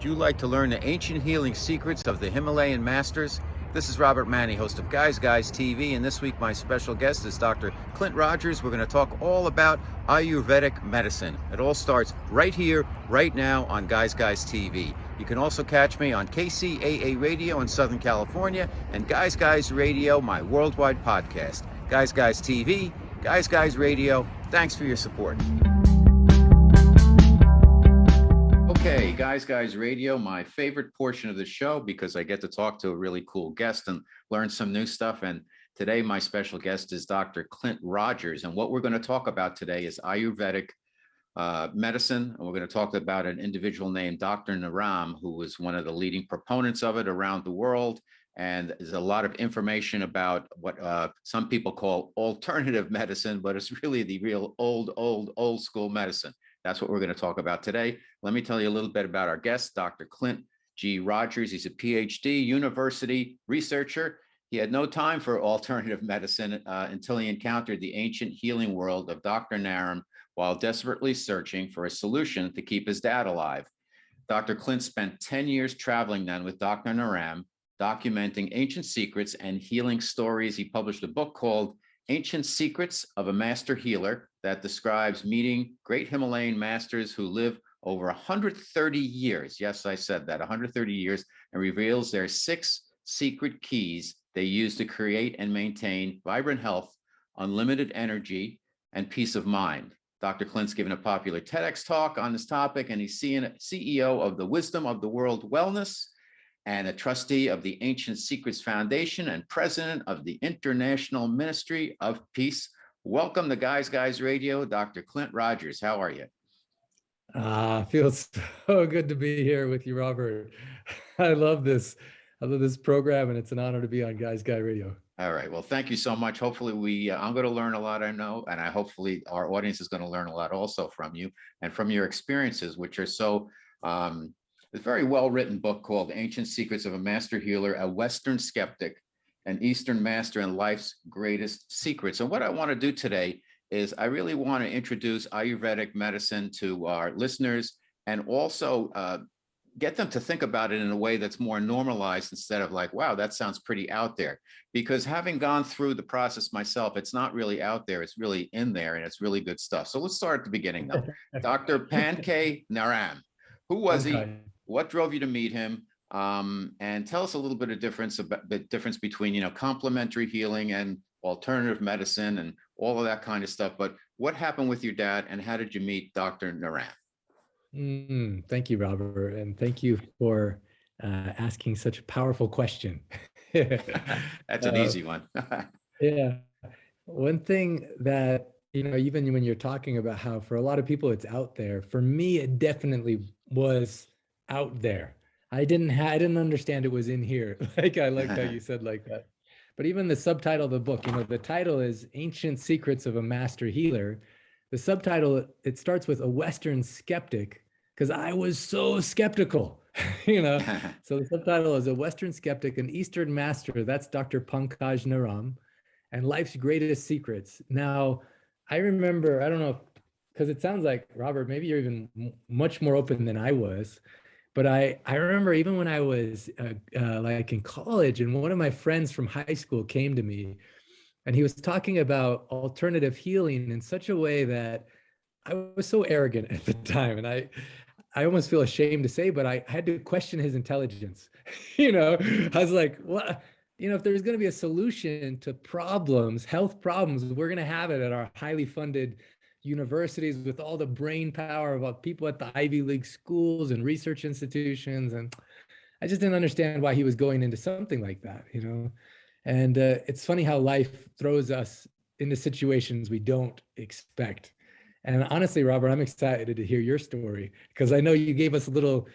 Would you like to learn the ancient healing secrets of the Himalayan masters? This is Robert Manni, host of Guys TV, and this week my special guest is Dr. Clint Rogers. We're going to talk all about Ayurvedic medicine. It all starts right here, right now on Guys TV. You can also catch me on KCAA Radio in Southern California and Guys Radio, my worldwide podcast. Guys TV, Guys Radio, thanks for your support. Okay, Guys Radio, my favorite portion of the show because I get to talk to a really cool guest and learn some new stuff. And today my special guest is Dr. Clint Rogers. And what we're going to talk about today is Ayurvedic medicine. And we're going to talk about an individual named Dr. Naram, who was one of the leading proponents of it around the world. And there's a lot of information about what some people call alternative medicine, but it's really the real old school medicine. That's what we're going to talk about today. Let me tell you a little bit about our guest, Dr. Clint G. Rogers. He's a PhD university researcher. He had no time for alternative medicine until he encountered the ancient healing world of Dr. Naram while desperately searching for a solution to keep his dad alive. Dr. Clint spent 10 years traveling then with Dr. Naram, documenting ancient secrets and healing stories. He published a book called Ancient Secrets of a Master Healer that describes meeting great Himalayan masters who live over 130 years. Yes, I said that, 130 years, and reveals their 6 secret keys they use to create and maintain vibrant health, unlimited energy, and peace of mind. Dr. Clint's given a popular TEDx talk on this topic, and he's CEO of the Wisdom of the World Wellness and a trustee of the Ancient Secrets Foundation and president of the International Ministry of Peace. Welcome to Guys Radio, Dr. Clint Rogers. How are you? Feels so good to be here with you, Robert. I love this program, and it's an honor to be on Guys Radio. All right. Well, thank you so much. Hopefully, I'm going to learn a lot, I know, and hopefully our audience is going to learn a lot also from you and from your experiences, which are so. It's a very well-written book called Ancient Secrets of a Master Healer, a Western Skeptic, an Eastern Master, and Life's Greatest Secrets. And what I want to do today is I really want to introduce Ayurvedic medicine to our listeners and also get them to think about it in a way that's more normalized instead of like, wow, that sounds pretty out there. Because having gone through the process myself, it's not really out there, it's really in there, and it's really good stuff. So let's start at the beginning though. Dr. Naram, who was he? What drove you to meet him? And tell us a little bit of the difference between, complementary healing and alternative medicine and all of that kind of stuff. But what happened with your dad and how did you meet Dr. Naram? Thank you, Robert. And thank you for asking such a powerful question. That's an easy one. Yeah. One thing that, even when you're talking about how for a lot of people it's out there, for me, it definitely was out there. I didn't understand it was in here. I liked how you said like that. But even the subtitle of the book, the title is Ancient Secrets of a Master Healer. The subtitle, it starts with a Western skeptic, because I was so skeptical, So the subtitle is A Western Skeptic, an Eastern Master. That's Dr. Pankaj Naram, and Life's Greatest Secrets. Now, I remember, I don't know, because it sounds like, Robert, maybe you're even much more open than I was. But I remember even when I was like in college, and one of my friends from high school came to me, and he was talking about alternative healing in such a way that I was so arrogant at the time. And I almost feel ashamed to say, but I had to question his intelligence. I was like, what? If there's going to be a solution to problems, health problems, we're going to have it at our highly funded universities with all the brain power of people at the Ivy League schools and research institutions. And I just didn't understand why he was going into something like that, And it's funny how life throws us into situations we don't expect. And honestly, Robert, I'm excited to hear your story because I know you gave us a little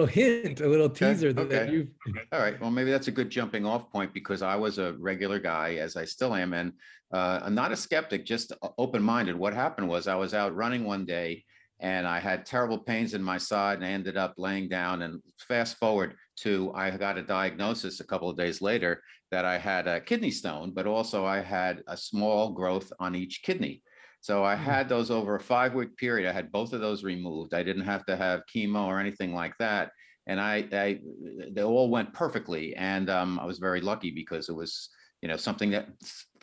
hint, a little teaser that you've. All right. Well, maybe that's a good jumping off point because I was a regular guy, as I still am, and I'm not a skeptic, just open-minded. What happened was I was out running one day and I had terrible pains in my side and I ended up laying down, and fast forward to I got a diagnosis a couple of days later that I had a kidney stone, but also I had a small growth on each kidney. So I had those over a 5-week period. I had both of those removed. I didn't have to have chemo or anything like that. And they all went perfectly. And I was very lucky because it was, something that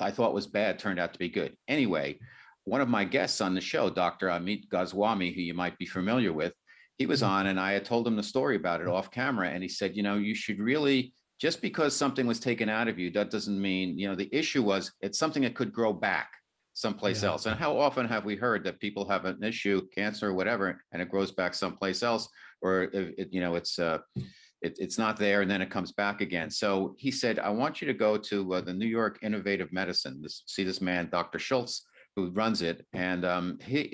I thought was bad turned out to be good. Anyway, one of my guests on the show, Dr. Amit Goswami, who you might be familiar with, he was on, and I had told him the story about it off camera. And he said, you should really, just because something was taken out of you, that doesn't mean, the issue was it's something that could grow back someplace else. And how often have we heard that people have an issue, cancer or whatever, and it grows back someplace else, or it's not there and then it comes back again. So he said, I want you to go to the New York Innovative Medicine, see this man, Dr. Schultz, who runs it. And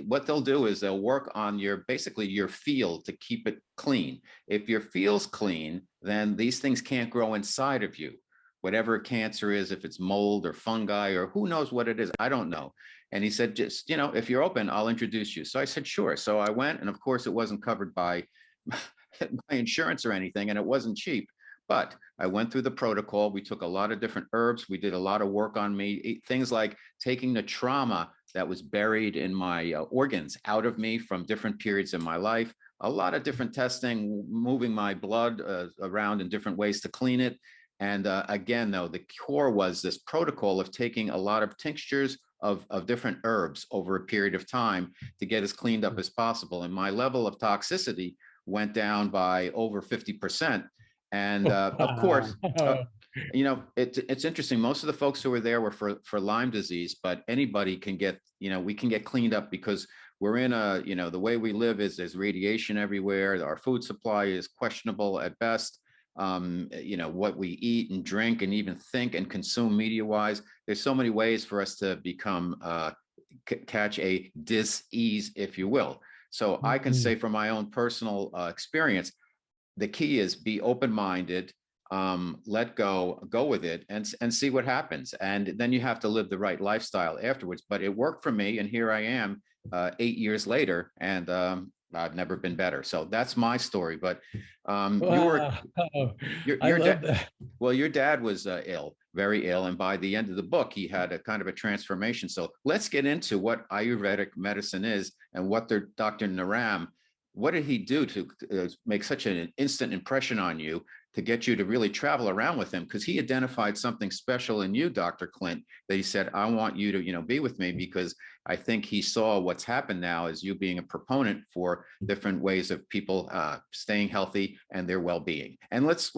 what they'll do is they'll work on basically your field to keep it clean. If your field's clean, then these things can't grow inside of you. Whatever cancer is, if it's mold or fungi or who knows what it is, I don't know. And he said, just, if you're open, I'll introduce you. So I said, sure. So I went, and of course it wasn't covered by my insurance or anything, and it wasn't cheap. But I went through the protocol. We took a lot of different herbs. We did a lot of work on me, things like taking the trauma that was buried in my organs out of me from different periods in my life, a lot of different testing, moving my blood around in different ways to clean it. And again, though, the core was this protocol of taking a lot of tinctures of different herbs over a period of time to get as cleaned up as possible. And my level of toxicity went down by over 50%. And of course, it's interesting. Most of the folks who were there were for Lyme disease, but anybody can get, we can get cleaned up because we're in the way we live is there's radiation everywhere. Our food supply is questionable at best. What we eat and drink and even think and consume media wise, there's so many ways for us to become, catch a dis-ease, if you will. So I can say from my own personal experience, the key is be open-minded, let go with it and see what happens. And then you have to live the right lifestyle afterwards. But it worked for me. And here I am 8 years later, and I've never been better. So that's my story. But Wow. your dad, well, your dad was ill, very ill. And by the end of the book, he had a kind of a transformation. So let's get into what Ayurvedic medicine is and what Dr. Naram, what did he do to make such an instant impression on you to get you to really travel around with him? Because he identified something special in you, Dr. Clint, that he said, I want you to, be with me, because I think he saw what's happened now as you being a proponent for different ways of people staying healthy and their well-being. And let's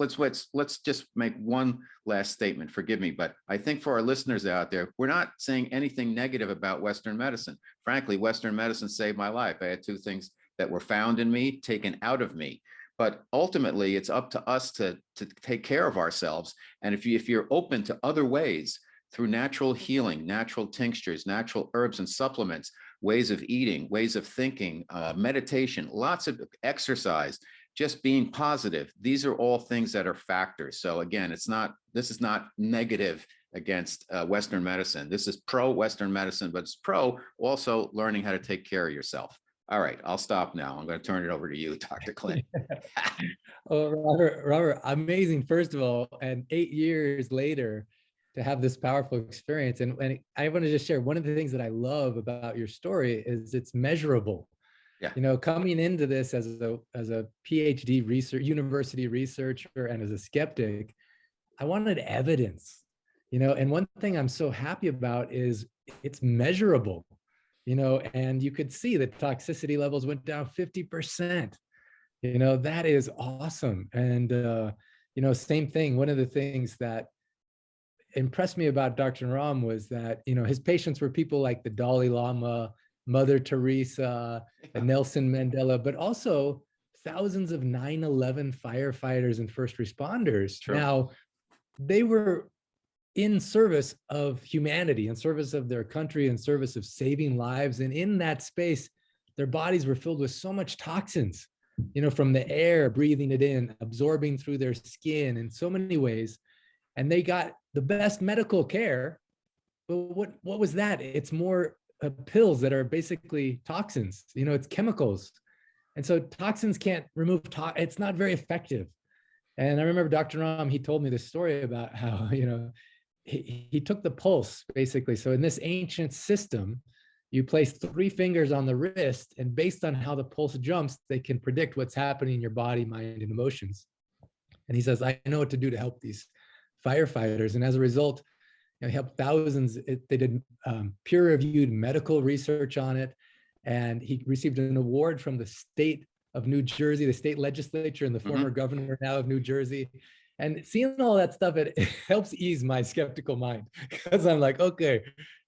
just make one last statement. Forgive me, but I think for our listeners out there, we're not saying anything negative about Western medicine. Frankly, Western medicine saved my life. I had 2 things that were found in me, taken out of me. But ultimately, it's up to us to take care of ourselves. And if you're open to other ways through natural healing, natural tinctures, natural herbs and supplements, ways of eating, ways of thinking, meditation, lots of exercise, just being positive, these are all things that are factors. So again, this is not negative against Western medicine. This is pro-Western medicine, but it's pro also learning how to take care of yourself. All right, I'll stop now. I'm going to turn it over to you, Dr. Clint. Oh, Robert, amazing, first of all, and 8 years later to have this powerful experience. And I want to just share one of the things that I love about your story is it's measurable. Yeah. Coming into this as a PhD university researcher and as a skeptic, I wanted evidence, and one thing I'm so happy about is it's measurable. And you could see the toxicity levels went down 50%. That is awesome. And, same thing. One of the things that impressed me about Dr. Naram was that, his patients were people like the Dalai Lama, Mother Teresa, and Nelson Mandela, but also thousands of 9/11 firefighters and first responders. True. Now, they were in service of humanity, in service of their country, in service of saving lives. And in that space, their bodies were filled with so much toxins, from the air, breathing it in, absorbing through their skin in so many ways. And they got the best medical care. But what was that? It's more pills that are basically toxins, it's chemicals. And so toxins can't remove, it's not very effective. And I remember Dr. Ram, he told me this story about how, he took the pulse basically. So in this ancient system, You place 3 fingers on the wrist, and based on how the pulse jumps, they can predict what's happening in your body, mind, and emotions. And he says, I know what to do to help these firefighters. And as a result, he helped thousands. They did peer-reviewed medical research on it. And he received an award from the state of New Jersey, the state legislature, and the former governor now of New Jersey. And seeing all that stuff, it helps ease my skeptical mind, because I'm like, okay,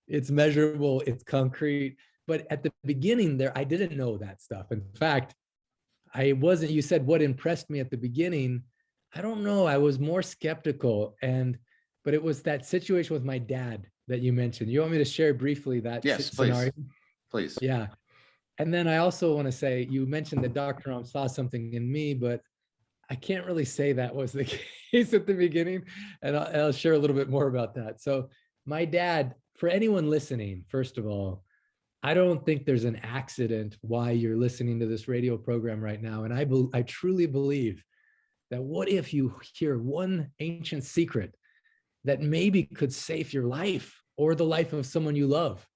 it's measurable, it's concrete. But at the beginning there, I didn't know that stuff. In fact, I wasn't, you said what impressed me at the beginning. I don't know, I was more skeptical. But it was that situation with my dad that you mentioned. You want me to share briefly that scenario? Please. Yeah. And then I also want to say, you mentioned that Dr. Ram saw something in me, but I can't really say that was the case at the beginning. And I'll share a little bit more about that. So my dad, for anyone listening, first of all, I don't think there's an accident why you're listening to this radio program right now. And I truly believe that what if you hear one ancient secret that maybe could save your life or the life of someone you love?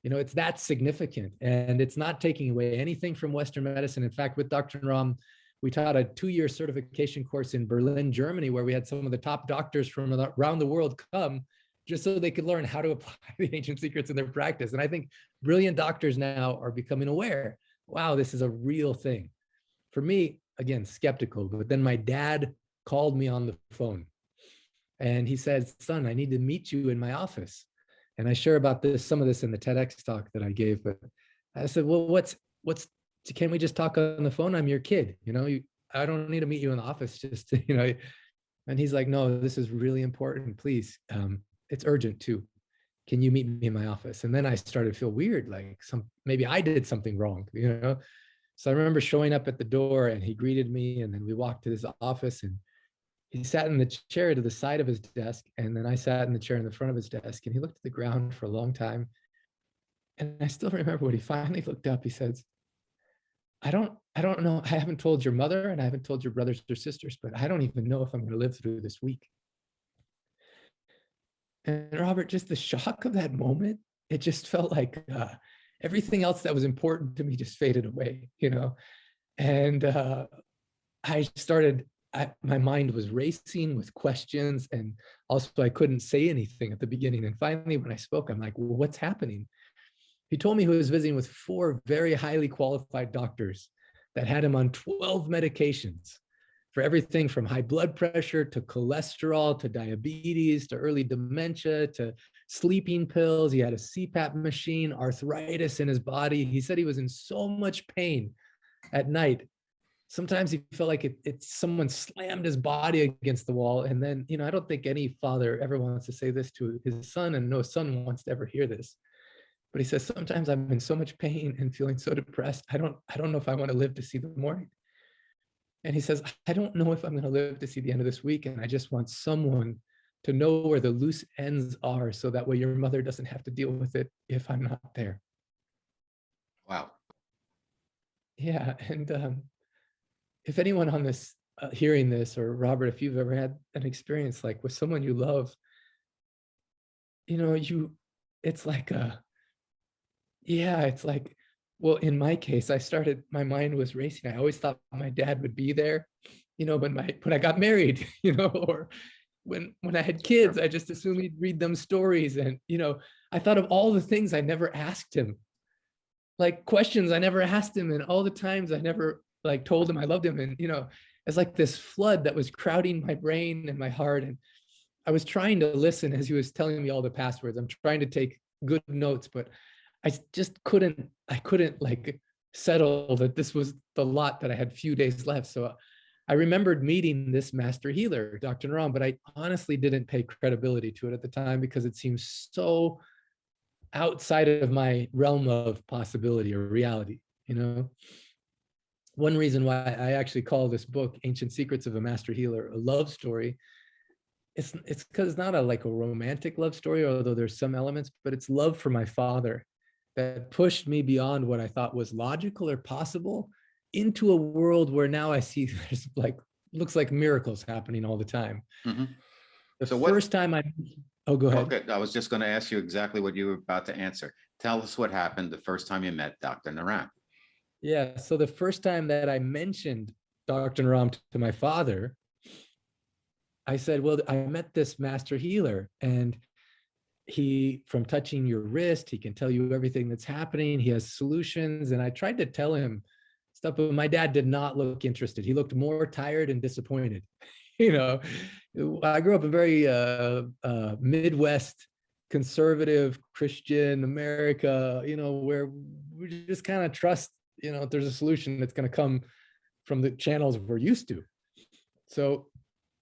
It's that significant, and it's not taking away anything from Western medicine. In fact, with Dr. Ram, we taught a 2-year certification course in Berlin, Germany, where we had some of the top doctors from around the world come just so they could learn how to apply the ancient secrets in their practice. And I think brilliant doctors now are becoming aware, wow, this is a real thing. For me, again, skeptical, but then my dad called me on the phone and he said, son, I need to meet you in my office. And I share about some of this in the TEDx talk that I gave, but I said, well, can we just talk on the phone? I'm your kid, I don't need to meet you in the office just to, and he's like, no, this is really important. Please. It's urgent too. Can you meet me in my office? And then I started to feel weird, like maybe I did something wrong, So I remember showing up at the door and he greeted me, and then we walked to his office, and he sat in the chair to the side of his desk, and then I sat in the chair in the front of his desk, and he looked at the ground for a long time. And I still remember when he finally looked up, he says, I don't know. I haven't told your mother and I haven't told your brothers or sisters, but I don't even know if I'm going to live through this week. And Robert, just the shock of that moment, it just felt like everything else that was important to me just faded away, And my mind was racing with questions, and also I couldn't say anything at the beginning. And finally, when I spoke, I'm like, well, what's happening? He told me he was visiting with 4 very highly qualified doctors that had him on 12 medications for everything from high blood pressure to cholesterol to diabetes to early dementia to sleeping pills. He had a CPAP machine, arthritis in his body. He said he was in so much pain at night. Sometimes he felt like someone slammed his body against the wall. And then, I don't think any father ever wants to say this to his son, and no son wants to ever hear this. But he says, sometimes I'm in so much pain and feeling so depressed. I don't know if I want to live to see the morning. And he says, I don't know if I'm going to live to see the end of this week. And I just want someone to know where the loose ends are, so that way your mother doesn't have to deal with it if I'm not there. Wow. Yeah. And if anyone on this hearing this, or Robert, if you've ever had an experience like with someone you love, it's like it's like, well, in my case, my mind was racing. I always thought my dad would be there, when I got married, or when I had kids, I just assumed he'd read them stories. And, I thought of all the things I never asked him, like questions I never asked him, and all the times I never told him I loved him. And, it's like this flood that was crowding my brain and my heart. And I was trying to listen as he was telling me all the passwords. I'm trying to take good notes, but I just couldn't settle that this was the lot, that I had few days left. So I remembered meeting this master healer, Dr. Naram, but I honestly didn't pay credibility to it at the time because it seemed so outside of my realm of possibility or reality, One reason why I actually call this book Ancient Secrets of a Master Healer a love story, it's because it's not a romantic love story, although there's some elements, but it's love for my father that pushed me beyond what I thought was logical or possible into a world where now I see there's looks like miracles happening all the time. Mm-hmm. Go ahead. Okay, I was just going to ask you exactly what you were about to answer. Tell us what happened the first time you met Dr. Naram. Yeah. So the first time that I mentioned Dr. Naram to my father, I said, well, I met this master healer, and he, from touching your wrist, he can tell you everything that's happening. He has solutions. And I tried to tell him stuff, but my dad did not look interested. He looked more tired and disappointed. You know, I grew up in very Midwest, conservative Christian America, you know, where we just kind of trust, you know, there's a solution that's going to come from the channels we're used to. So,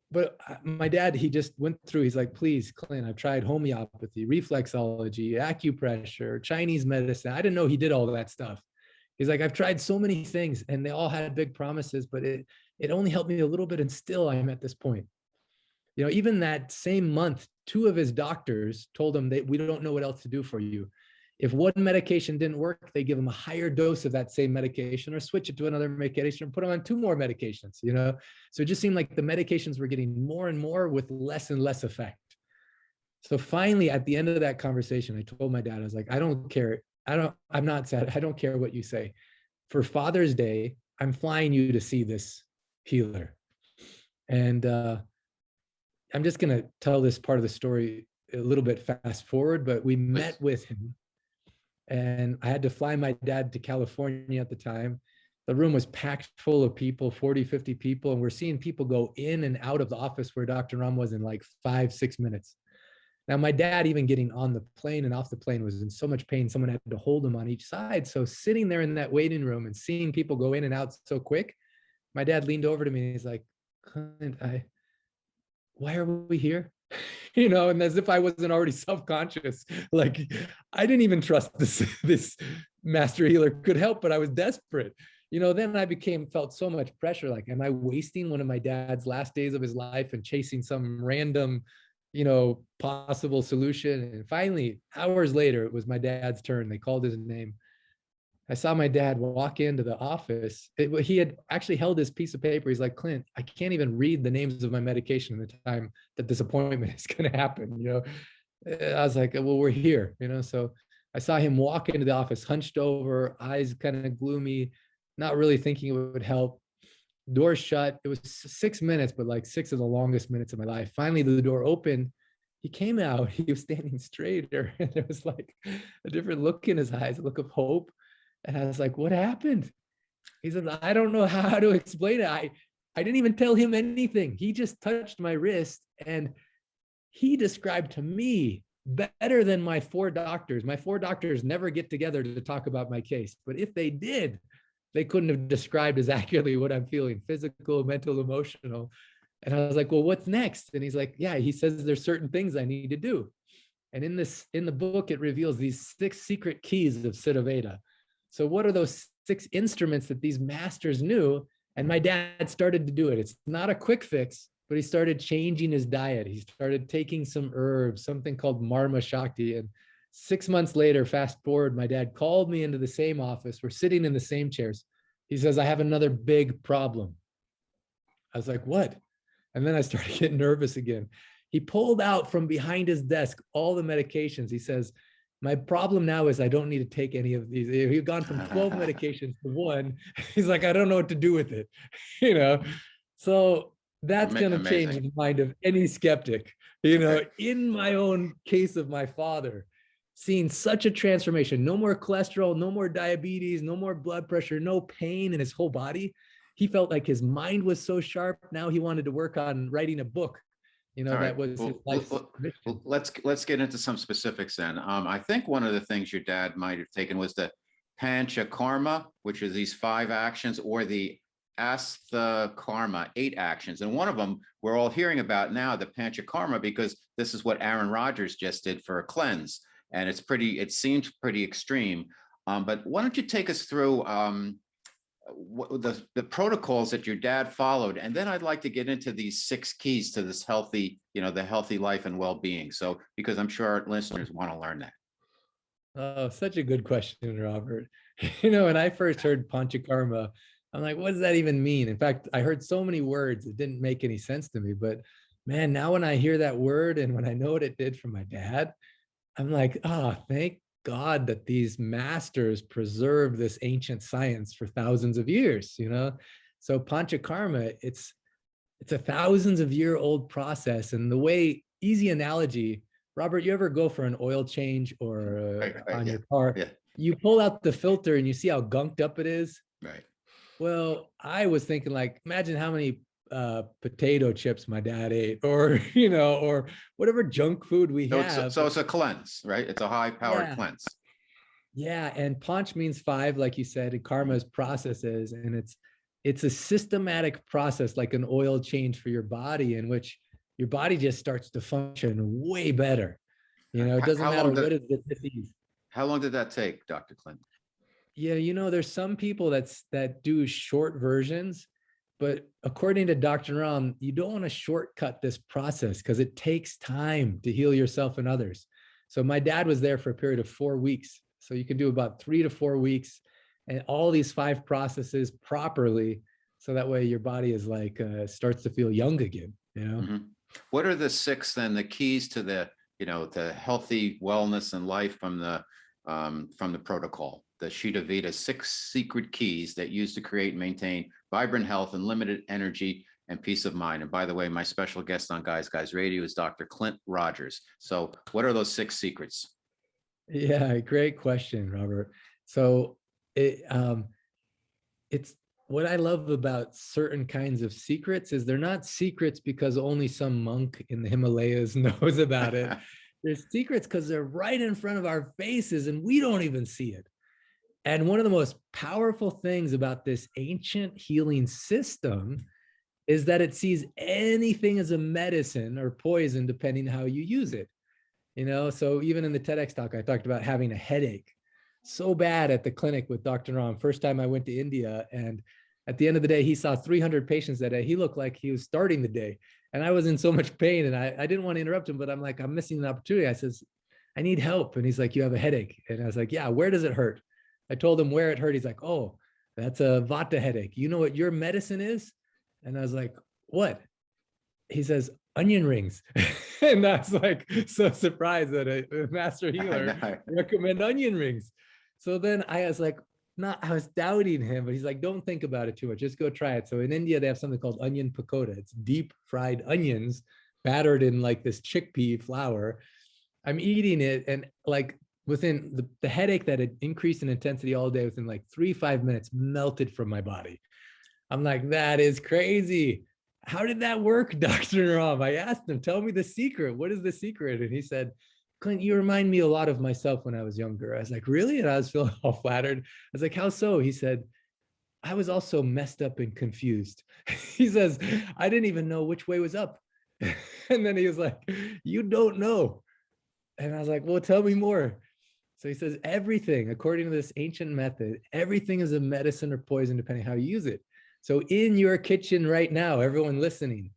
but my dad, he just went through, he's like, please, Clint, I've tried homeopathy, reflexology, acupressure, Chinese medicine. I didn't know he did all that stuff. He's like, I've tried so many things and they all had big promises, but it only helped me a little bit. And still I'm at this point. You know, even that same month, two of his doctors told him that we don't know what else to do for you. If one medication didn't work, they give him a higher dose of that same medication or switch it to another medication and put him on two more medications, you know? So it just seemed like the medications were getting more and more with less and less effect. So finally, at the end of that conversation, I told my dad, I was like, I don't care. I'm not sad. I don't care what you say. For Father's Day, I'm flying you to see this healer. And I'm just going to tell this part of the story a little bit fast forward, but we met with him. And I had to fly my dad to California at the time. The room was packed full of people, 40, 50 people. And we're seeing people go in and out of the office where Dr. Ram was in like 5-6 minutes. Now, my dad, even getting on the plane and off the plane, was in so much pain. Someone had to hold him on each side. So sitting there in that waiting room and seeing people go in and out so quick, my dad leaned over to me and he's like, Clint, why are we here? You know, and as if I wasn't already self-conscious, like I didn't even trust this master healer could help, but I was desperate. You know, then I felt so much pressure. Like, am I wasting one of my dad's last days of his life and chasing some random, you know, possible solution? And finally, hours later, it was my dad's turn. They called his name. I saw my dad walk into the office. He had actually held this piece of paper. He's like, Clint, I can't even read the names of my medication in the time that this appointment is going to happen. You know, I was like, well, we're here, you know? So I saw him walk into the office, hunched over, eyes kind of gloomy, not really thinking it would help. Door shut. It was 6 minutes, but like 6 of the longest minutes of my life. Finally, the door opened. He came out. He was standing straighter. And there was like a different look in his eyes, a look of hope. And I was like, what happened? He said, I don't know how to explain it. I didn't even tell him anything. He just touched my wrist and he described to me better than my 4 doctors. My 4 doctors never get together to talk about my case. But if they did, they couldn't have described as accurately what I'm feeling, physical, mental, emotional. And I was like, well, what's next? And he's like, yeah, he says there's certain things I need to do. And in the book, it reveals these 6 secret keys of Siddha Veda. So what are those 6 instruments that these masters knew? And my dad started to do it. It's not a quick fix, but he started changing his diet. He started taking some herbs, something called Marmashakti. And 6 months later, fast forward, my dad called me into the same office. We're sitting in the same chairs. He says, I have another big problem. I was like, what? And then I started getting nervous again. He pulled out from behind his desk all the medications. He says, my problem now is I don't need to take any of these. He'd gone from 12 medications to 1. He's like, I don't know what to do with it. You know, so that's going to change the mind of any skeptic. You know, in my own case of my father, seeing such a transformation, no more cholesterol, no more diabetes, no more blood pressure, no pain in his whole body. He felt like his mind was so sharp. Now he wanted to work on writing a book. You know, that was his life's mission. Let's get into some specifics then. I think one of the things your dad might have taken was the Panchakarma, which is these 5 actions, or the Karma, 8 actions. And one of them we're all hearing about now, the Panchakarma, because this is what Aaron Rodgers just did for a cleanse. And it seems pretty extreme. But why don't you take us through the protocols that your dad followed, and then I'd like to get into these 6 keys to this healthy, you know, the healthy life and well-being. So, because I'm sure our listeners want to learn that. Oh, such a good question, Robert. You know, when I first heard Panchakarma, I'm like, what does that even mean? In fact, I heard so many words, it didn't make any sense to me. But man, now when I hear that word and when I know what it did for my dad, I'm like, thank God that these masters preserved this ancient science for thousands of years, you know? So Panchakarma, it's a thousands of year old process. And the way, easy analogy, Robert, you ever go for an oil change or on yeah, your car? yeah, You pull out the filter and you see how gunked up it is. right. Well, I was thinking, like, imagine how many potato chips my dad ate, or you know, or whatever junk food we have. So it's a cleanse, right? It's a high-powered Yeah, cleanse. yeah. And panch means five, like you said, and karma is processes, and it's a systematic process, like an oil change for your body, in which your body just starts to function way better. You know, it doesn't How matter long what did is the disease. how long did that take, Dr. Clint? Yeah, you know, there's some people that do short versions, but according to Dr. Ram, you don't want to shortcut this process because it takes time to heal yourself and others. So my dad was there for a period of 4 weeks. So you can do about 3 to 4 weeks and all these five processes properly. So that way your body is like starts to feel young again, you know? Mm-hmm. What are the six then, the keys to the healthy wellness and life from the protocol, the Shita Vita, six secret keys that used to create and maintain vibrant health and limited energy and peace of mind. And by the way, my special guest on Guys Radio is Dr. Clint Rogers. So what are those six secrets? Yeah, great question, Robert. So it's what I love about certain kinds of secrets is they're not secrets because only some monk in the Himalayas knows about it. They're secrets because they're right in front of our faces and we don't even see it. And one of the most powerful things about this ancient healing system is that it sees anything as a medicine or poison, depending how you use it. You know, so even in the TEDx talk, I talked about having a headache so bad at the clinic with Dr. Ram. First time I went to India, and at the end of the day, he saw 300 patients that day. He looked like he was starting the day. And I was in so much pain and I didn't want to interrupt him, but I'm like, I'm missing an opportunity. I says, I need help. And he's like, you have a headache. And I was like, yeah, where does it hurt? I told him where it hurt. He's like, oh, that's a Vata headache. You know what your medicine is? And I was like, what? He says, onion rings. And I was like, so surprised that a master healer recommend onion rings. So then I was like, I was doubting him, but he's like, don't think about it too much. Just go try it. So in India, they have something called onion pakoda. It's deep fried onions battered in like this chickpea flour. I'm eating it, and like within the headache that had increased in intensity all day, within like 5 minutes, melted from my body. I'm like, that is crazy. How did that work, Dr. Ram? I asked him, tell me the secret. What is the secret? And he said, Clint, you remind me a lot of myself when I was younger. I was like, really? And I was feeling all flattered. I was like, how so? He said, I was also messed up and confused. He says, I didn't even know which way was up. And then he was like, you don't know. And I was like, well, tell me more. So he says, everything, according to this ancient method, everything is a medicine or poison, depending how you use it. So in your kitchen right now, everyone listening,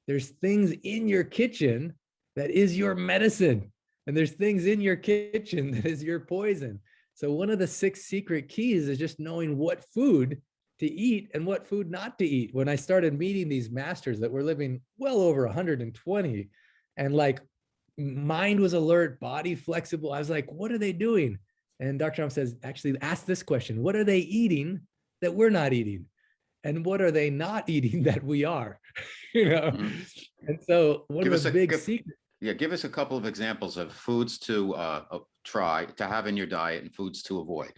there's things in your kitchen that is your medicine. And there's things in your kitchen that is your poison. So one of the six secret keys is just knowing what food to eat and what food not to eat. When I started meeting these masters that were living well over 120, and like mind was alert, body flexible, I was like, what are they doing? And Dr. Ram says, actually ask this question: what are they eating that we're not eating? And what are they not eating that we are? You know? Mm-hmm. And so one of the big secrets. Yeah, give us a couple of examples of foods to try to have in your diet and foods to avoid.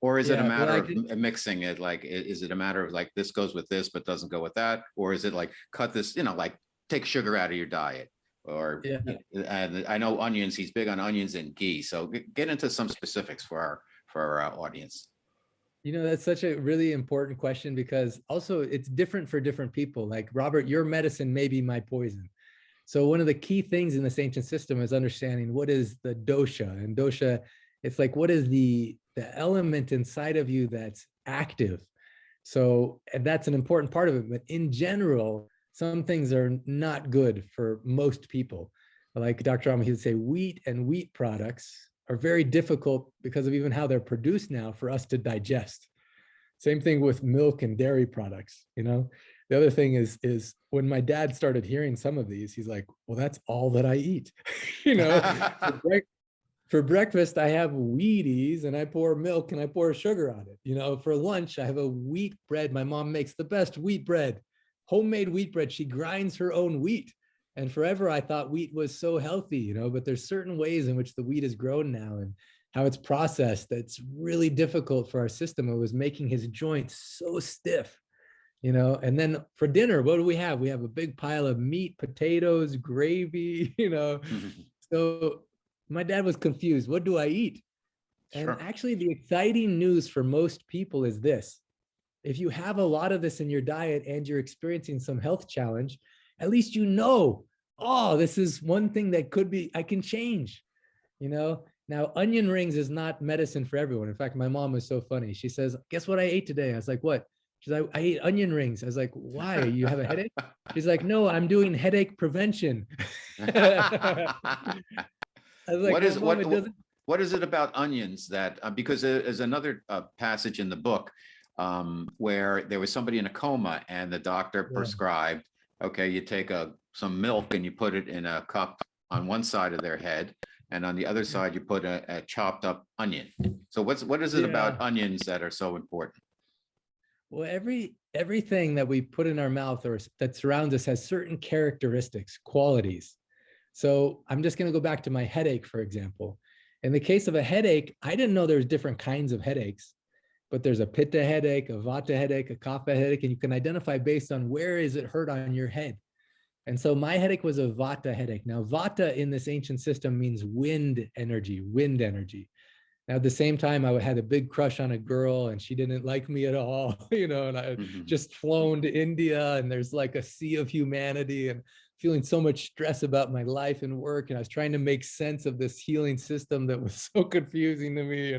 Or is it a matter of mixing it? Like, is it a matter of like, this goes with this, but doesn't go with that? Or is it like, cut this, like take sugar out of your diet? Or, and I know onions, he's big on onions and ghee. So get into some specifics for our audience. You know, that's such a really important question, because also it's different for different people. Like, Robert, your medicine may be my poison. So one of the key things in this ancient system is understanding what is the dosha. And dosha, it's like, what is the element inside of you that's active? So, and that's an important part of it. But in general, some things are not good for most people. Like Dr. Ram, he would say wheat and wheat products are very difficult because of even how they're produced now for us to digest. Same thing with milk and dairy products, you know? The other thing is when my dad started hearing some of these, he's like, well, that's all that I eat. You know, For breakfast, I have Wheaties and I pour milk and I pour sugar on it. For lunch, I have a wheat bread. My mom makes the best wheat bread, homemade wheat bread. She grinds her own wheat. And forever, I thought wheat was so healthy, but there's certain ways in which the wheat is grown now and how it's processed that's really difficult for our system. It was making his joints so stiff. And then for dinner, what do we have? We have a big pile of meat, potatoes, gravy. So my dad was confused. What do I eat? And Sure. actually, the exciting news for most people is this. If you have a lot of this in your diet and you're experiencing some health challenge, at least oh, this is one thing that I can change. Now, onion rings is not medicine for everyone. In fact, my mom was so funny. She says, guess what I ate today? I was like, what? She's like, I ate onion rings. I was like, why? You have a headache? She's like, no, I'm doing headache prevention. I was like, What well, is Mom, it doesn't. what is it about onions that because there's another passage in the book where there was somebody in a coma and the doctor prescribed, okay, you take some milk and you put it in a cup on one side of their head, and on the other side you put a chopped up onion. So what is it about onions that are so important? Well, everything that we put in our mouth or that surrounds us has certain characteristics, qualities. So I'm just going to go back to my headache, for example. In the case of a headache, I didn't know there's different kinds of headaches, but there's a pitta headache, a vata headache, a kapha headache, and you can identify based on where is it hurt on your head. And so my headache was a vata headache. Now, vata in this ancient system means wind energy, wind energy. Now, at the same time, I had a big crush on a girl and she didn't like me at all, and I had just flown to India and there's like a sea of humanity and feeling so much stress about my life and work. And I was trying to make sense of this healing system that was so confusing to me,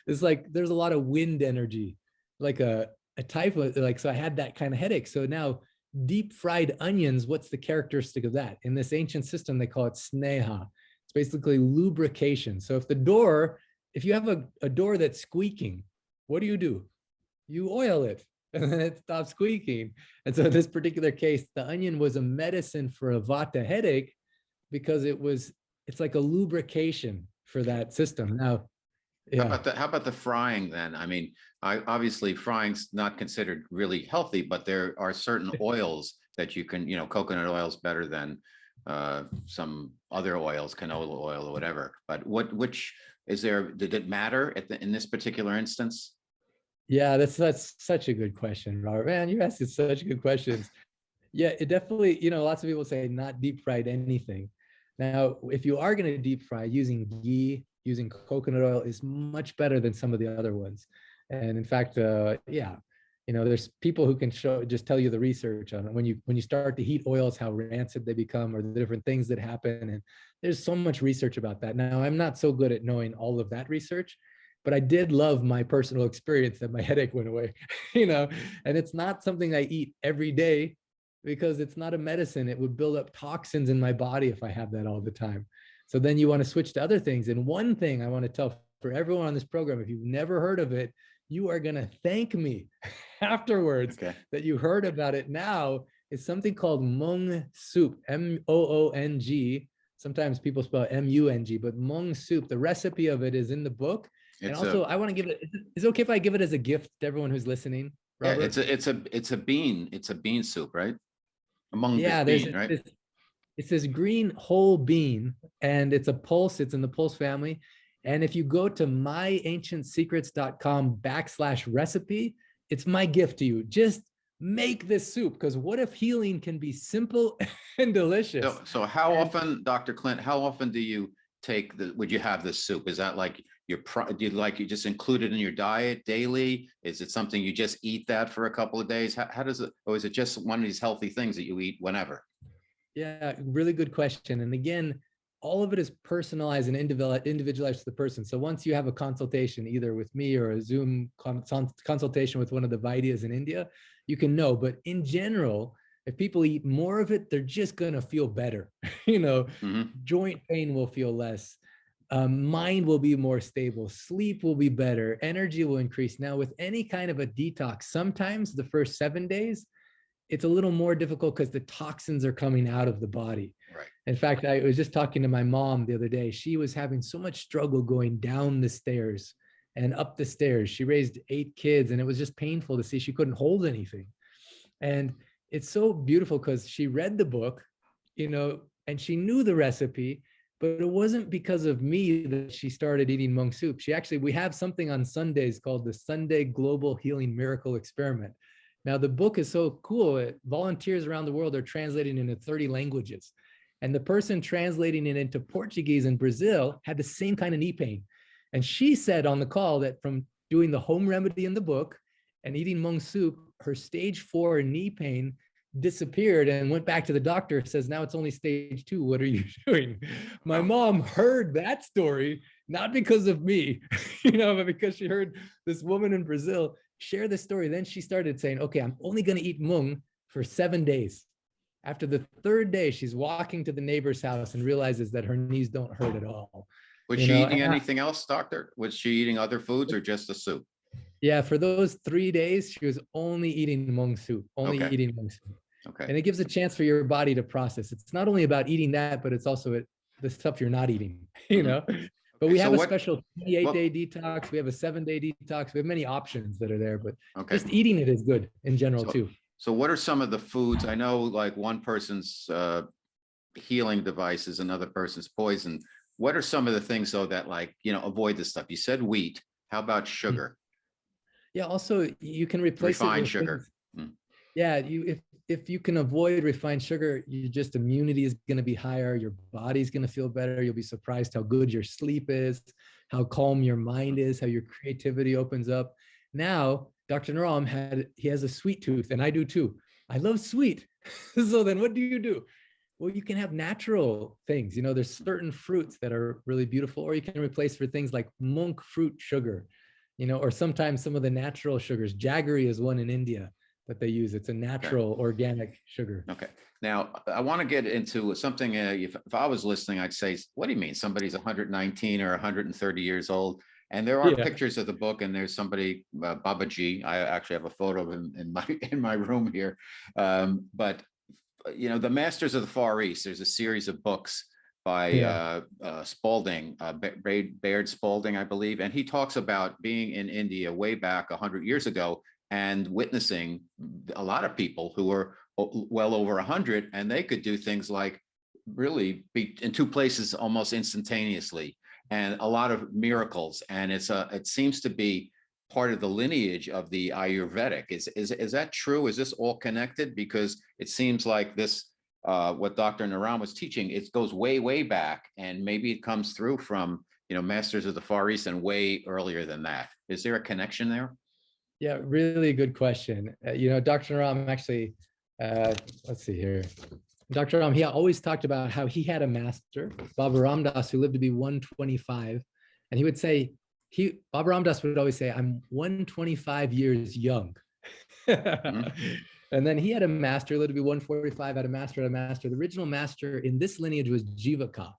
It's like, there's a lot of wind energy, like a type of, so I had that kind of headache. So now deep fried onions, what's the characteristic of that? In this ancient system, they call it sneha. It's basically lubrication. So if you have a door that's squeaking, what do? You oil it and then it stops squeaking. And so in this particular case, the onion was a medicine for a vata headache because it's like a lubrication for that system. Now, How about the frying then? I mean, obviously frying's not considered really healthy, but there are certain oils that you can, coconut oil is better than some other oils, canola oil or whatever. But did it matter in this particular instance? Yeah, that's such a good question, Robert. Man, you're asking such good questions. Yeah, it definitely, lots of people say not deep fried anything. Now, if you are going to deep fry, using ghee, using coconut oil is much better than some of the other ones. And in fact, there's people who can just tell you the research on it. When you start to heat oils, how rancid they become, or the different things that happen. And there's so much research about that. Now, I'm not so good at knowing all of that research, but I did love my personal experience that my headache went away, and it's not something I eat every day because it's not a medicine. It would build up toxins in my body if I have that all the time. So then you want to switch to other things. And one thing I want to tell for everyone on this program, if you've never heard of it, you are going to thank me afterwards that you heard about it now. It's something called Mung Soup, Moong. Sometimes people spell Mung, but Mung Soup, the recipe of it is in the book. And also, I want to give it, is it okay if I give it as a gift to everyone who's listening, Robert? Yeah, it's a bean soup, right? Right? It's this green whole bean, and it's in the pulse family. And if you go to myancientsecrets.com/recipe, it's my gift to you. Just make this soup, because what if healing can be simple and delicious? So how often, Dr. Clint, how often do you would you have this soup? Is that like you just include it in your diet daily? Is it something you just eat that for a couple of days? How does it, or is it just one of these healthy things that you eat whenever? Yeah, really good question. And again, all of it is personalized and individualized to the person. So once you have a consultation, either with me or a Zoom consultation with one of the Vaidyas in India, you can know. But in general, if people eat more of it, they're just going to feel better. Joint pain will feel less. Mind will be more stable. Sleep will be better. Energy will increase. Now, with any kind of a detox, sometimes the first 7 days, it's a little more difficult because the toxins are coming out of the body. Right. In fact, I was just talking to my mom the other day. She was having so much struggle going down the stairs and up the stairs. She raised 8 kids, and it was just painful to see she couldn't hold anything. And it's so beautiful because she read the book, and she knew the recipe, but it wasn't because of me that she started eating Mung Soup. We have something on Sundays called the Sunday Global Healing Miracle Experiment. Now, the book is so cool. Volunteers around the world are translating into 30 languages. And the person translating it into Portuguese in Brazil had the same kind of knee pain. And she said on the call that from doing the home remedy in the book and eating Mung Soup, her stage 4 knee pain disappeared and went back to the doctor, says, now it's only stage 2. What are you doing? My mom heard that story, not because of me, but because she heard this woman in Brazil share this story. Then she started saying, okay, I'm only going to eat Mung for 7 days. After the 3rd day, she's walking to the neighbor's house and realizes that her knees don't hurt at all. Was she eating anything else, doctor? Was she eating other foods or just the soup? Yeah, for those 3 days, she was only eating Mung Soup, eating Mung Soup. Okay. And it gives a chance for your body to process. It's not only about eating that, but it's also the stuff you're not eating, But we have a special 28-day detox. We have a 7-day detox. We have many options that are there, but just eating it is good in general too. So what are some of the foods? I know like one person's healing device is another person's poison. What are some of the things though that avoid this stuff? You said wheat. How about sugar? Yeah, also you can replace refined sugar. Yeah, if you can avoid refined sugar, just immunity is going to be higher. Your body's going to feel better. You'll be surprised how good your sleep is, how calm your mind is, how your creativity opens up. Now, Dr. Naram has a sweet tooth, and I do too. I love sweet. So then what do? Well, you can have natural things. There's certain fruits that are really beautiful, or you can replace for things like monk fruit sugar, or sometimes some of the natural sugars. Jaggery is one in India that they use. It's a natural organic sugar. Okay. Now, I want to get into something. If I was listening, I'd say, what do you mean somebody's 119 or 130 years old? And there are pictures of the book, and there's somebody, Baba G. I actually have a photo of him in my room here. But the Masters of the Far East, there's a series of books by Spalding, Baird Spalding, I believe. And he talks about being in India way back 100 years ago and witnessing a lot of people who were well over 100, and they could do things like really be in 2 places almost instantaneously, and a lot of miracles. And it seems to be part of the lineage of the Ayurvedic. Is that true? Is this all connected? Because it seems like this, what Dr. Naram was teaching, it goes way, way back, and maybe it comes through from, Masters of the Far East and way earlier than that. Is there a connection there? Yeah, really good question. Dr. Naram actually, let's see here. Dr. Ram, he always talked about how he had a master, Baba Ramdas, who lived to be 125. And he would say, Baba Ramdas would always say, I'm 125 years young. And then he had a master, lived to be 145, had a master. The original master in this lineage was Jivaka.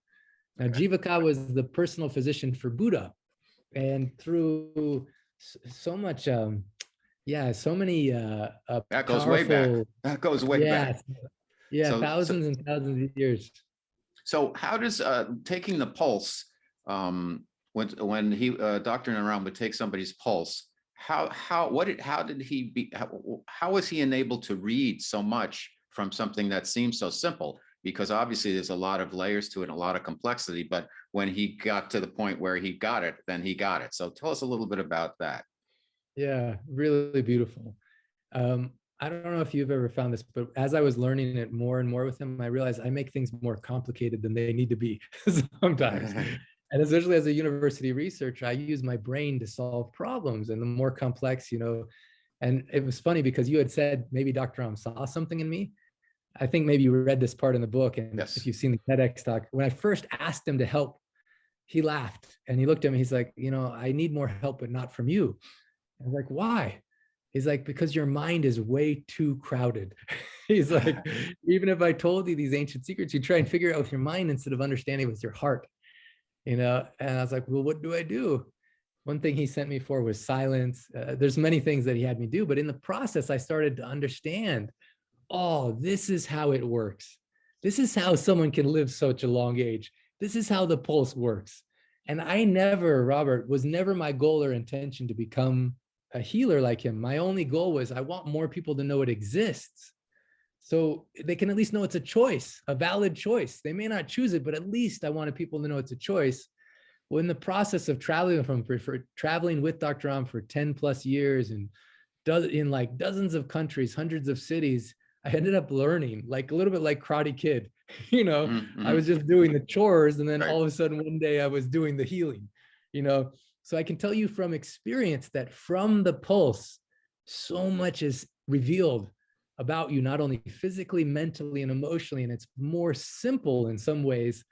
Now, Jivaka was the personal physician for Buddha. And through so much, so many that goes way back. That goes way back. Yeah, thousands and thousands of years. So how does taking the pulse, when Dr. Naram would take somebody's pulse, how was he enabled to read so much from something that seems so simple? Because obviously there's a lot of layers to it and a lot of complexity, but when he got to the point where he got it, then he got it. So tell us a little bit about that. Yeah, really beautiful. I don't know if you've ever found this, but as I was learning it more and more with him, I realized I make things more complicated than they need to be sometimes. And especially as a university researcher, I use my brain to solve problems, and the more complex, and it was funny because you had said maybe Dr. Ram saw something in me. I think maybe you read this part in the book, and if you've seen the TEDx talk, when I first asked him to help, he laughed and he looked at me. He's like, I need more help, but not from you. I was like, why? He's like, because your mind is way too crowded. He's like, even if I told you these ancient secrets, you try and figure it out with your mind instead of understanding with your heart, And I was like, well, what do I do? One thing he sent me for was silence. There's many things that he had me do, but in the process, I started to understand oh, this is how it works. This is how someone can live such a long age. This is how the pulse works. And I never, Robert, was never my goal or intention to become a healer like him. My only goal was I want more people to know it exists. So they can at least know it's a choice, a valid choice. They may not choose it, but at least I wanted people to know it's a choice. Well, in the process of traveling with Dr. Ram for 10 plus years and in like dozens of countries, hundreds of cities, I ended up learning, like a little bit like Karate Kid. I was just doing the chores, and then all of a sudden one day I was doing the healing. So I can tell you from experience that from the pulse, so much is revealed about you, not only physically, mentally, and emotionally, and it's more simple in some ways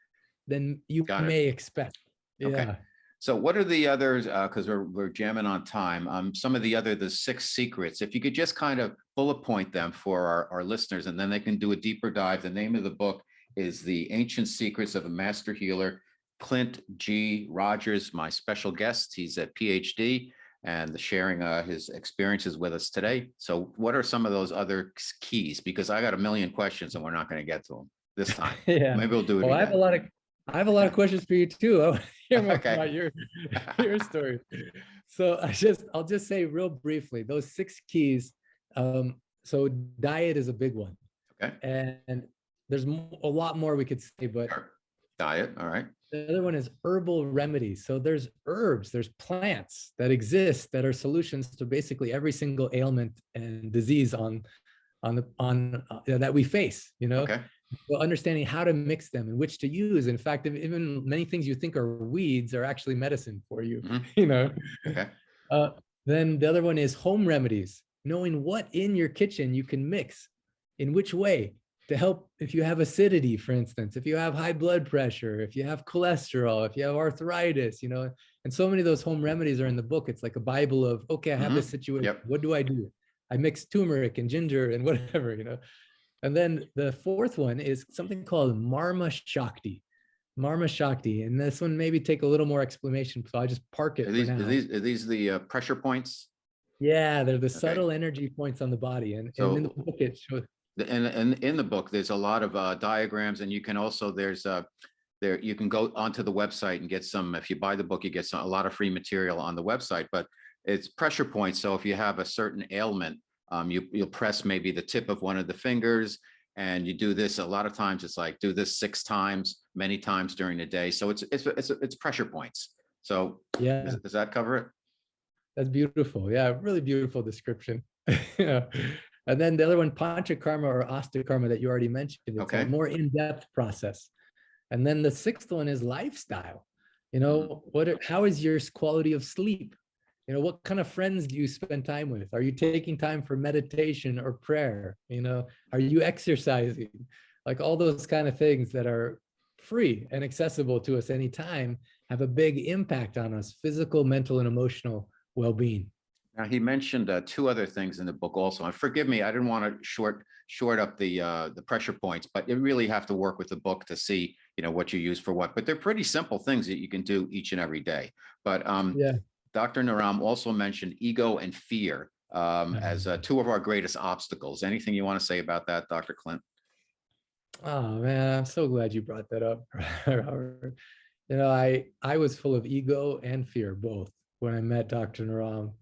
than you may expect. Okay. Yeah. So what are the others, because we're jamming on time, some of the 6 secrets, if you could just kind of bullet point them for our listeners, and then they can do a deeper dive. The name of the book is The Ancient Secrets of a Master Healer. Clint G. Rogers, my special guest, he's a PhD and sharing his experiences with us today. So what are some of those other keys? Because I got a million questions and we're not going to get to them this time. Yeah. Maybe we'll do it well, again. I have a lot of questions for you too. I want to hear more Okay. about your story. So I'll just say real briefly, those 6 keys. So diet is a big one. Okay. And there's a lot more we could say, but Sure. Diet. All right. the other one is herbal remedies. So there's herbs, there's plants that exist that are solutions to basically every single ailment and disease that we face, Okay. So understanding how to mix them and which to use. In fact, even many things you think are weeds are actually medicine for you, Okay. Then the other one is home remedies, knowing what in your kitchen you can mix, in which way to help if you have acidity, for instance, if you have high blood pressure, if you have cholesterol, if you have arthritis, and so many of those home remedies are in the book. It's like a Bible of, okay, I have this situation. Yep. What do I do? I mix turmeric and ginger and whatever, And then the 4th one is something called Marmashakti. Marmashakti. And this one maybe take a little more explanation, so I'll just park it for now. Are these the pressure points? Yeah, they're the subtle energy points on the body. And in the book, it shows. And in the book, there's a lot of diagrams, and you can also, you can go onto the website and get some, if you buy the book, you get a lot of free material on the website, but it's pressure points. So if you have a certain ailment, you'll press maybe the tip of one of the fingers, and you do this. A lot of times it's like, do this 6 times, many times during the day. So it's pressure points. So yeah, does that cover it? That's beautiful. Yeah, really beautiful description. Yeah. And then the other one, Panchakarma or Karma that you already mentioned. It's a more in-depth process. And then the 6th one is lifestyle. How is your quality of sleep? What kind of friends do you spend time with? Are you taking time for meditation or prayer? Are you exercising? Like all those kind of things that are free and accessible to us anytime have a big impact on us, physical, mental, and emotional well-being. Now, he mentioned 2 other things in the book also. And forgive me, I didn't want to short up the pressure points, but you really have to work with the book to see, what you use for what. But they're pretty simple things that you can do each and every day. But Dr. Naram also mentioned ego and fear as 2 of our greatest obstacles. Anything you want to say about that, Dr. Clint? Oh man, I'm so glad you brought that up, Robert. I was full of ego and fear both when I met Dr. Naram.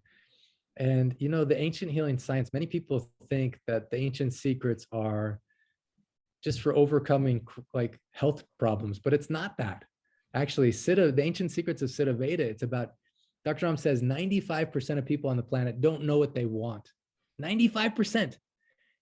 And the ancient healing science, many people think that the ancient secrets are just for overcoming like health problems, but it's not that. Actually, the ancient secrets of Siddha Veda, it's about, Dr. Ram says 95% of people on the planet don't know what they want. 95%.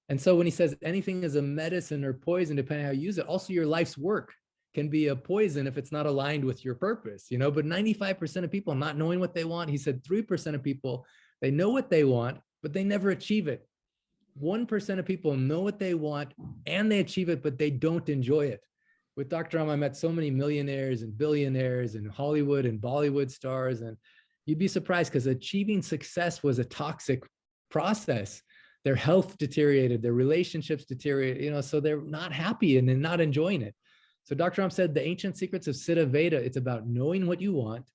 And so when he says anything is a medicine or poison, depending on how you use it, also your life's work can be a poison if it's not aligned with your purpose, but 95% of people not knowing what they want. He said 3% of people, they know what they want, but they never achieve it. 1% of people know what they want and they achieve it, but they don't enjoy it. With Dr. Ram, I met so many millionaires and billionaires and Hollywood and Bollywood stars, and you'd be surprised because achieving success was a toxic process. Their health deteriorated, their relationships deteriorated, so they're not happy and they're not enjoying it. So Dr. Ram said the ancient secrets of Siddha Veda, it's about knowing what you want,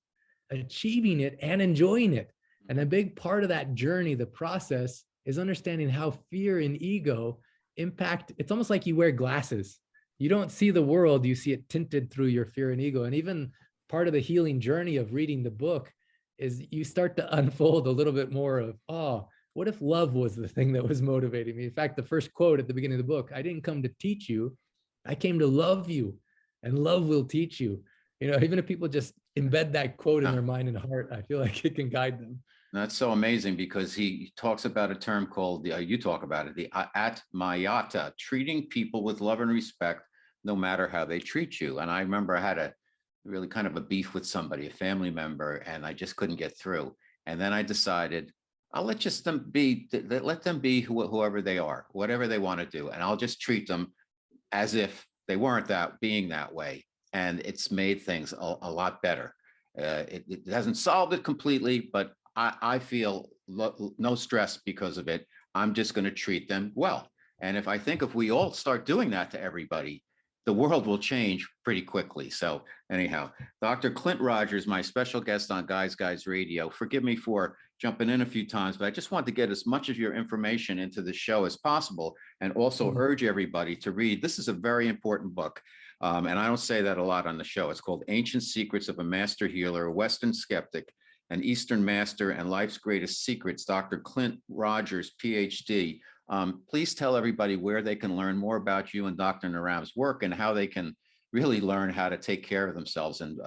achieving it, and enjoying it. And a big part of that journey, the process, is understanding how fear and ego impact. It's almost like you wear glasses. You don't see the world, you see it tinted through your fear and ego. And even part of the healing journey of reading the book is you start to unfold a little bit more of, oh, what if love was the thing that was motivating me? In fact, the first quote at the beginning of the book, I didn't come to teach you, I came to love you, and love will teach you. Even if people just embed that quote in their mind and heart, I feel like it can guide them. That's so amazing, because he talks about a term called, you talk about it, the atmayata, treating people with love and respect, no matter how they treat you. And I remember I had a really kind of a beef with somebody, a family member, and I just couldn't get through. And then I decided, I'll let them be whoever they are, whatever they want to do. And I'll just treat them as if they weren't being that way. And it's made things a lot better. It hasn't solved it completely, but I feel no stress because of it. I'm just going to treat them well. And if we all start doing that to everybody, the world will change pretty quickly. So anyhow, Dr. Clint Rogers, my special guest on Guys Radio. Forgive me for jumping in a few times, but I just want to get as much of your information into the show as possible, and also urge everybody to read. This is a very important book. And I don't say that a lot on the show. It's called Ancient Secrets of a Master Healer, a Western Skeptic, an Eastern Master, and Life's Greatest Secrets, Dr. Clint Rogers, PhD. Please tell everybody where they can learn more about you and Dr. Naram's work, and how they can really learn how to take care of themselves, and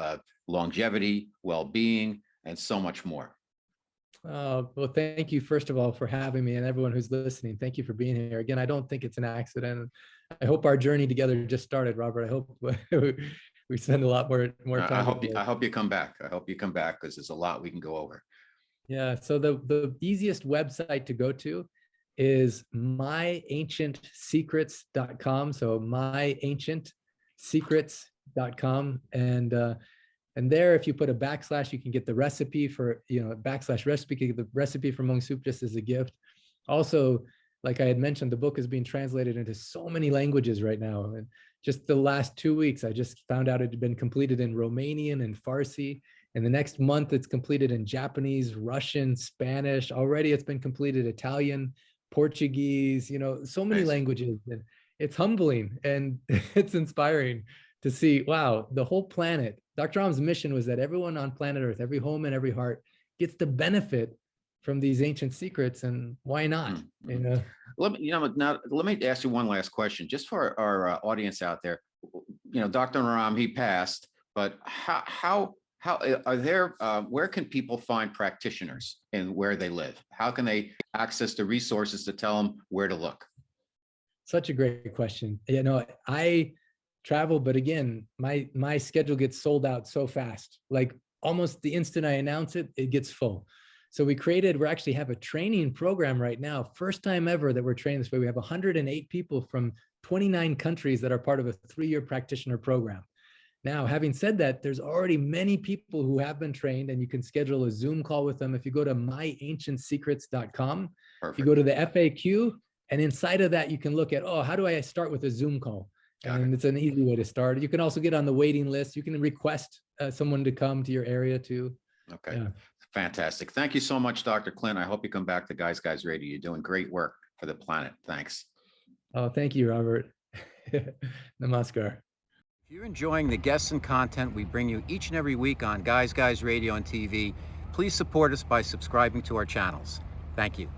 longevity, well-being, and so much more. Well, thank you, first of all, for having me, and everyone who's listening. Thank you for being here. Again, I don't think it's an accident. I hope our journey together just started, Robert. I hope we spend a lot more time. I hope you come back. I hope you come back, because there's a lot we can go over. Yeah. So the easiest website to go to is myancientsecrets.com. So myancientsecrets.com. And there, if you put a /, you can get the recipe for, /recipe, you get the recipe for Mung Soup just as a gift. Also, like I had mentioned, the book is being translated into so many languages right now. And just the last 2 weeks, I just found out it had been completed in Romanian and Farsi. And the next month, it's completed in Japanese, Russian, Spanish. Already it's been completed Italian, Portuguese, so many languages. And it's humbling and it's inspiring to see, wow, the whole planet. Dr. Ram's mission was that everyone on planet Earth, every home and every heart, gets the benefit from these ancient secrets, and why not? Let me ask you one last question, just for our audience out there. Dr. Naram, he passed, but how are there? Where can people find practitioners and where they live? How can they access the resources to tell them where to look? Such a great question. I travel, but again, my schedule gets sold out so fast. Like almost the instant I announce it, it gets full. So we actually have a training program right now, first time ever that we're training this way. We have 108 people from 29 countries that are part of a 3-year practitioner program. Now, having said that, there's already many people who have been trained, and you can schedule a Zoom call with them. If you go to myancientsecrets.com, you go to the FAQ, and inside of that, you can look at, how do I start with a Zoom call? It's an easy way to start. You can also get on the waiting list. You can request someone to come to your area too. Okay. Yeah. Fantastic. Thank you so much, Dr. Clint. I hope you come back to Guys Radio. You're doing great work for the planet. Thanks. Oh, thank you, Robert. Namaskar. If you're enjoying the guests and content we bring you each and every week on Guys Radio and TV, please support us by subscribing to our channels. Thank you.